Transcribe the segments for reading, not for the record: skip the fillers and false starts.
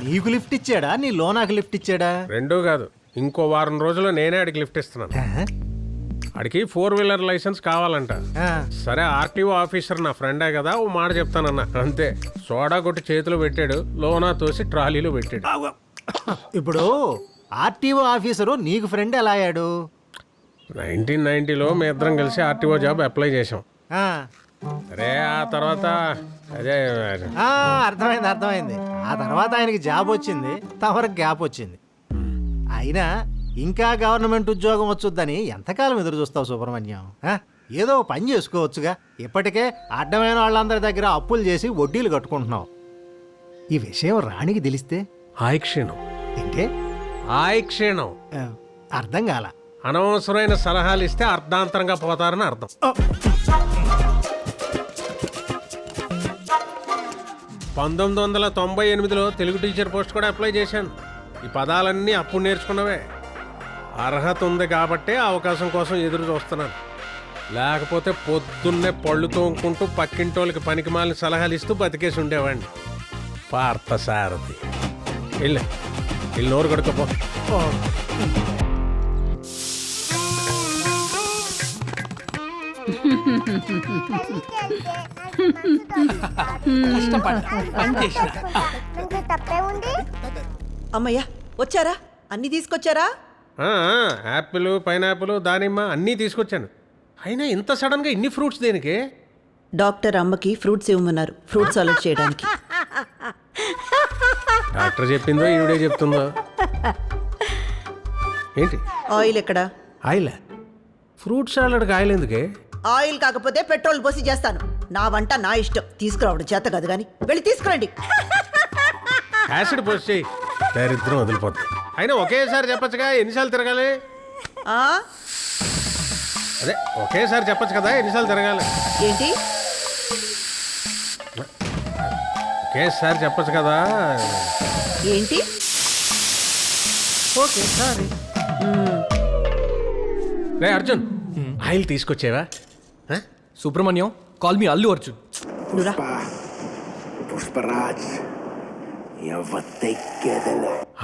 నీకు లిఫ్ట్ ఇచ్చాడా నీ లోనాకు లిఫ్ట్ ఇచ్చాడా? రెండూ కాదు, ఇంకో వారం రోజుల్లో నేనే ఆడికి లిఫ్ట్ ఇస్తున్నాను. ఆడికి 4-వీలర్ లైసెన్స్ కావాలంట. సరే ఆర్టీఓ ఆఫీసర్ నా ఫ్రెండే కదా, ఓ మాట చెప్తానన్నా అంతే. సోడా కొట్టి చేతిలో పెట్టాడు, లోనా తోసి ట్రాలీలో పెట్టాడు. ఇప్పుడు ఆర్టీఓ ఆఫీసరు నీకు ఫ్రెండ్ ఎలా అయ్యాడు? 1990లో మీ ఇద్దరం కలిసి ఆర్టీఓ జాబ్ అప్లై చేసాం. ఆ, అరే ఆ తర్వాత అదే ఆ, అర్థమైంది. ఆ తర్వాత ఆయనకి జాబ్ వచ్చింది, తమరికి గ్యాప్ వచ్చింది. అయినా ఇంకా గవర్నమెంట్ ఉద్యోగం వచ్చొద్దని ఎంతకాలం ఎదురు చూస్తావు సుబ్రహ్మణ్యం? ఏదో పని చేసుకోవచ్చుగా. ఇప్పటికే అడ్డమైన వాళ్ళందరి దగ్గర అప్పులు చేసి వడ్డీలు కట్టుకుంటున్నావు. ఈ విషయం రాణికి తెలిస్తే ఆయుక్షీణం. ఏంటే? ఆయుక్షీణం అర్థం కాల. అనవసరమైన సలహాలు ఇస్తే అర్ధాంతరంగా పోతారని అర్థం. 1998లో తెలుగు టీచర్ పోస్ట్ కూడా అప్లై చేశాను. ఈ పదాలన్నీ అప్పుడు నేర్చుకున్నవే. అర్హత ఉంది కాబట్టే అవకాశం కోసం ఎదురు చూస్తున్నాను. లేకపోతే పొద్దున్నే పళ్ళు తోముకుంటూ పక్కింటోళ్ళకి పనికి మాలిన సలహాలు ఇస్తూ బతికేసి ఉండేవాడిని. పార్థసారథి. వెళ్ళి నోరు కడుకోపో. అమ్మయ్యా వచ్చారా? అన్ని తీసుకొచ్చారా? యాపిల్, పైనాపిల్, దానిమ్మ అన్నీ తీసుకొచ్చాను. అయినా ఇంత సడన్గా ఇన్ని ఫ్రూట్స్ దేనికి? డాక్టర్ అమ్మకి ఫ్రూట్స్ ఇవ్వమన్నారు, ఫ్రూట్ సాలెడ్ చేయడానికి. డాక్టర్ చెప్పిందో ఈవిడే చెప్తుందో ఏంటి? ఆయిల్ ఎక్కడా? ఆయిల్? ఫ్రూట్ సాలడ్కి ఆయిల్ ఎందుకే? ఆయిల్ కాకపోతే పెట్రోల్ పోసి చేస్తాను. నా వంట నా ఇష్టం, తీసుకురావడం చేత కాదు కానీ వెళ్ళి తీసుకురండి. యాసిడ్ పోసి చెయ్యి, దరిద్రం వదిలిపోతుంది. అయినా ఒకేసారి చెప్పచ్చుగా, ఎన్నిసార్లు తిరగాలి? ఆ? అదే ఒకేసారి చెప్పచ్చు కదా, ఎన్నిసార్లు తిరగాలి? ఏంటి? ఒకేసారి చెప్పచ్చు కదా. ఏంటి? Okay sorry. రే అర్జున్, ఆయిల్ తీసుకొచ్చేవా? Subrahmanyam, call me Allu Arjun. నువ్వురా. పుష్పరాజ్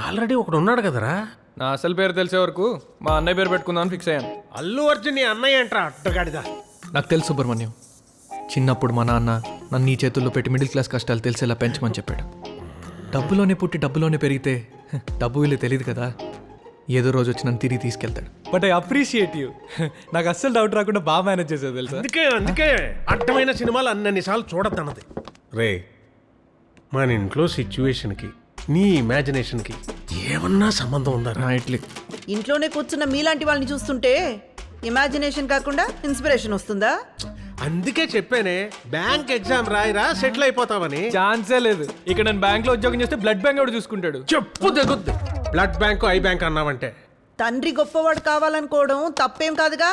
ఆల్రెడీ ఒకడు ఉన్నాడు కదరా. నా అసలు పేరు తెలిసే వరకు మా అన్నయ్య పేరు పెట్టుకుందామని ఫిక్స్ అయ్యాను. అల్లు అర్జున్ నీ అన్నయ్య అంటారా? అడ్డగాడిదా. నాకు తెలుసు సుబ్రహ్మణ్యం, చిన్నప్పుడు మా నాన్న నన్ను ఈ చేతుల్లో పెట్టి మిడిల్ క్లాస్ కష్టాలు తెలిసేలా పెంచమని చెప్పాడు. డబ్బులోనే పుట్టి డబ్బులోనే పెరిగితే డబ్బు విలువ తెలియదు కదా. ఏదో రోజు వచ్చి నన్ను తిరిగి తీసుకెళ్తాడు. But I appreciate you. నాకు అస్సలు డౌట్ రాకుండా బాగా మేనేజ్ చేసేది తెలుసా. అందుకే అడ్డమైన సినిమాలు అన్నన్నిసార్లు చూడద్దన్నది. రే, మన ఇంట్లో సిచ్యువేషన్కి నీ ఇమాజినేషన్కి ఏమన్నా సంబంధం ఉందా? నా ఇడ్లీ ఇంట్లోనే కూర్చున్న మీలాంటి వాళ్ళని చూస్తుంటే ఇమాజినేషన్ కాకుండా ఇన్స్పిరేషన్ వస్తుందా? అందుకే చెప్పానే, బ్యాంక్ ఎగ్జామ్ రాయిరా సెటిల్ అయిపోతావని. ఛాన్సే లేదు. ఇక్కడ నేను బ్యాంక్ లో ఉద్యోగం చేస్తే బ్లడ్ బ్యాంక్ కూడా చూసుకుంటాడు. చెప్పు తెగుద్ది. బ్లడ్ బ్యాంకు, ఐ బ్యాంక్ అన్నావంటే. తండ్రి గొప్పవాడు కావాలనుకోవడం తప్పేం కాదుగా.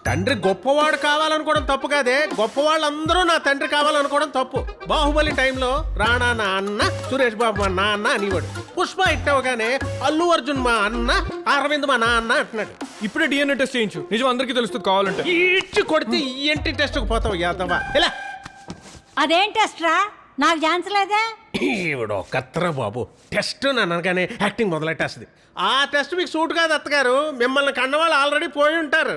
తండ్రి గొప్పవాడు కావాలనుకోవడం తప్పు కాదే, గొప్పవాళ్ళందరూ నా తండ్రి కావాలనుకోవడం తప్పు. బాహుబలి టైంలో రాణా నా అన్న, సురేష్ బాబు మా నాన్న అనేవాడు. పుష్ప ఇట్టవగానే అల్లు అర్జున్ మా అన్న, అరవింద్ మా నాన్న అంటున్నాడు. ఇప్పుడే డిఎన్ఏ టెస్ట్ చేయించు, నిజం అందరికీ తెలుస్తుంది. కావాలంటే ఇచ్చి కొడితే ఈఎన్టీ టెస్ట్కి పోతావు యాదవా. ఇలా అదేం టెస్ట్ రా? నాకు ఛాన్స్ లేదే. ఈవిడ కత్తరా బాబు. టెస్ట్ అనగానే యాక్టింగ్ మొదలెట్టేస్తుంది. ఆ టెస్ట్ మీకు సూట్ కాదు అత్తగారు, మిమ్మల్ని కన్నవాళ్ళు ఆల్రెడీ పోయి ఉంటారు.